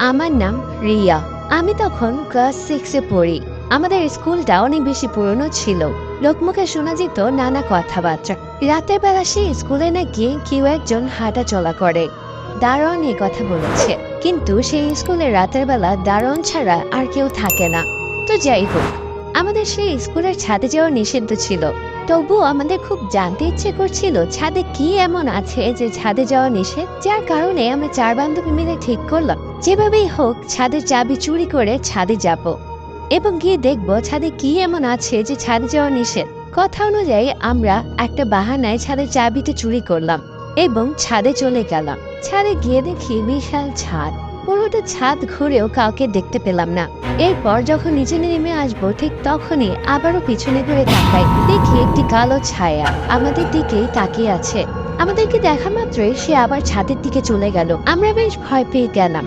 আমার নাম রিয়া। আমি তখন ক্লাস 6 এ পড়ি। আমাদের স্কুলটা অনেক বেশি পুরনো ছিল। লোকমুখে শোনা যেত নানা কথাবার্তা। রাতের বেলা সেই স্কুলে নাকি কেউ একজন হাঁটা চলা করে। দারোয়ান এই কথা বলেছে, কিন্তু সেই স্কুলে রাতের বেলা দারোয়ান ছাড়া আর কেউ থাকে না। তো যাই হোক, আমাদের সেই স্কুলের ছাদে যাওয়া নিষিদ্ধ ছিল। তবুও আমাদের খুব জানতে ইচ্ছে করছিল ছাদে কি এমন আছে যে ছাদে যাওয়া নিষেধ। যার কারণে আমরা 4 বান্ধবী মিলে ঠিক করলাম যেভাবেই হোক ছাদের চাবি চুরি করে ছাদে যাব এবং গিয়ে দেখবো ছাদে কি এমন আছে যে ছাদে যাওয়া নিষেধ। কথা অনুযায়ী আমরা একটা বাহানায় ছাদের চাবিটা চুরি করলাম এবং ছাদে চলে গেলাম। ছাদে গিয়ে দেখি বিশাল ছাদ। পুরোটা ছাদ ঘুরেও কাউকে দেখতে পেলাম না। এরপর যখন নিচে নেমে আসবো ঠিক তখনই আবারও পিছনে ঘুরে তাকাই, দেখি একটি কালো ছায়া আমাদের দিকেই তাকিয়ে আছে। আমাদেরকে দেখা মাত্রই সে আবার ছাদের দিকে চলে গেল। আমরা বেশ ভয় পেয়ে গেলাম।